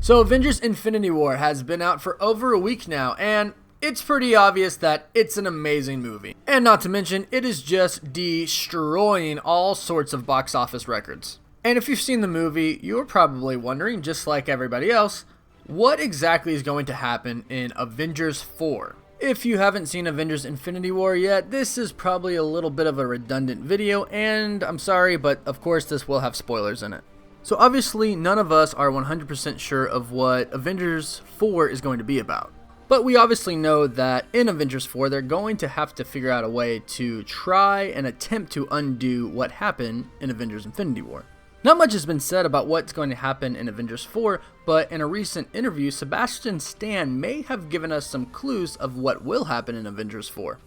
So Avengers Infinity War has been out for over a week now, and it's pretty obvious that it's an amazing movie. And not to mention, it is just destroying all sorts of box office records. And if you've seen the movie, you're probably wondering, just like everybody else, what exactly is going to happen in Avengers 4? If you haven't seen Avengers Infinity War yet, this is probably a little bit of a redundant video, and I'm sorry, but of course this will have spoilers in it. So obviously none of us are 100% sure of what Avengers 4 is going to be about. But we obviously know that in Avengers 4 they're going to have to figure out a way to try and attempt to undo what happened in Avengers Infinity War. Not much has been said about what's going to happen in Avengers 4, but in a recent interview, Sebastian Stan may have given us some clues of what will happen in Avengers 4.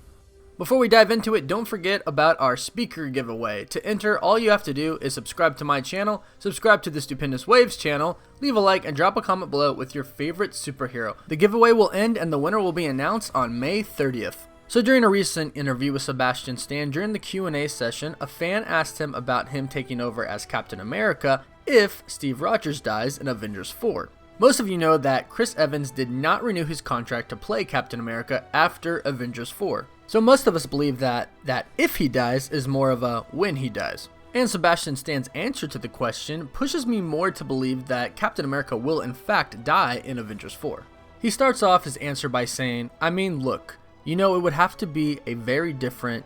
Before we dive into it, don't forget about our speaker giveaway. To enter, all you have to do is subscribe to my channel, subscribe to the Stupendous Waves channel, leave a like, and drop a comment below with your favorite superhero. The giveaway will end and the winner will be announced on May 30th. So during a recent interview with Sebastian Stan, during the Q&A session, a fan asked him about him taking over as Captain America if Steve Rogers dies in Avengers 4. Most of you know that Chris Evans did not renew his contract to play Captain America after Avengers 4. So most of us believe that if he dies is more of a when he dies. And Sebastian Stan's answer to the question pushes me more to believe that Captain America will in fact die in Avengers 4. He starts off his answer by saying, I mean, look, it would have to be a very different,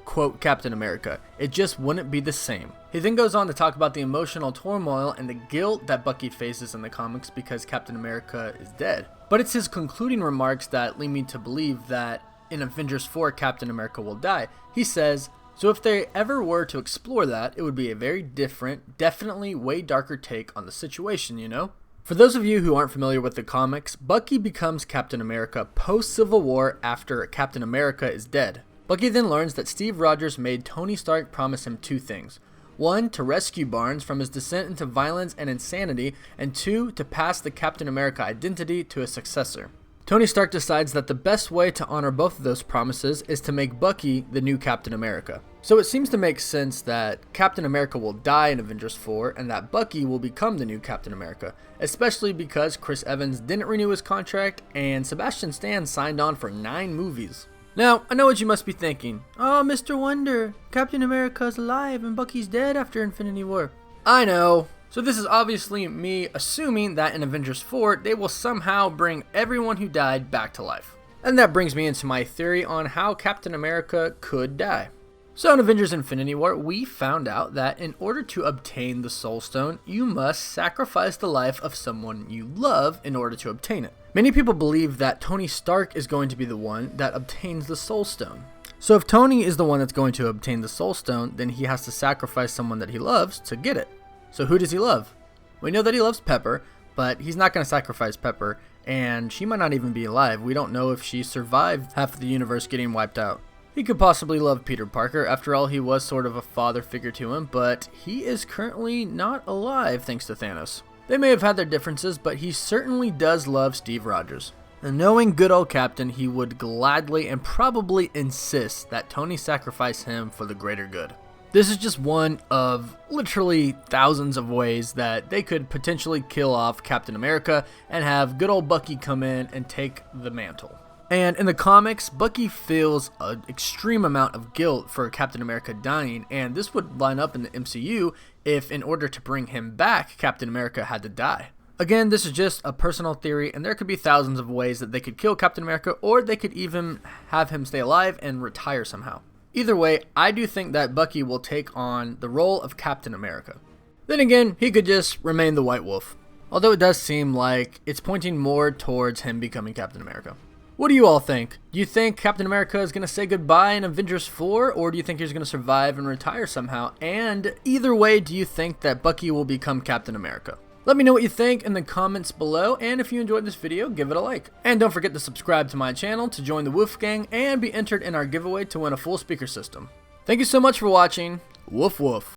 quote, Captain America. It just wouldn't be the same. He then goes on to talk about the emotional turmoil and the guilt that Bucky faces in the comics because Captain America is dead. But it's his concluding remarks that lead me to believe that in Avengers 4, Captain America will die. He says, so if they ever were to explore that, it would be a very different, definitely way darker take on the situation, For those of you who aren't familiar with the comics, Bucky becomes Captain America post-Civil War after Captain America is dead. Bucky then learns that Steve Rogers made Tony Stark promise him two things. One, to rescue Barnes from his descent into violence and insanity, and two, to pass the Captain America identity to a successor. Tony Stark decides that the best way to honor both of those promises is to make Bucky the new Captain America. So it seems to make sense that Captain America will die in Avengers 4 and that Bucky will become the new Captain America, especially because Chris Evans didn't renew his contract and Sebastian Stan signed on for 9 movies. Now, I know what you must be thinking. Oh, Mr. Wonder, Captain America's alive and Bucky's dead after Infinity War. I know. So this is obviously me assuming that in Avengers 4, they will somehow bring everyone who died back to life. And that brings me into my theory on how Captain America could die. So in Avengers Infinity War, we found out that in order to obtain the Soul Stone, you must sacrifice the life of someone you love in order to obtain it. Many people believe that Tony Stark is going to be the one that obtains the Soul Stone. So if Tony is the one that's going to obtain the Soul Stone, then he has to sacrifice someone that he loves to get it. So who does he love? We know that he loves Pepper, but he's not going to sacrifice Pepper, and she might not even be alive. We don't know if she survived half of the universe getting wiped out. He could possibly love Peter Parker. After all, he was sort of a father figure to him, but he is currently not alive thanks to Thanos. They may have had their differences, but he certainly does love Steve Rogers. And knowing good old Captain, he would gladly and probably insist that Tony sacrifice him for the greater good. This is just one of literally thousands of ways that they could potentially kill off Captain America and have good old Bucky come in and take the mantle. And in the comics, Bucky feels an extreme amount of guilt for Captain America dying, and this would line up in the MCU if in order to bring him back, Captain America had to die. Again, this is just a personal theory, and there could be thousands of ways that they could kill Captain America, or they could even have him stay alive and retire somehow. Either way, I do think that Bucky will take on the role of Captain America. Then again, he could just remain the White Wolf. Although it does seem like it's pointing more towards him becoming Captain America. What do you all think? Do you think Captain America is going to say goodbye in Avengers 4, or do you think he's going to survive and retire somehow? And either way, do you think that Bucky will become Captain America? Let me know what you think in the comments below, and if you enjoyed this video, give it a like. And don't forget to subscribe to my channel to join the Woof Gang and be entered in our giveaway to win a full speaker system. Thank you so much for watching. Woof woof.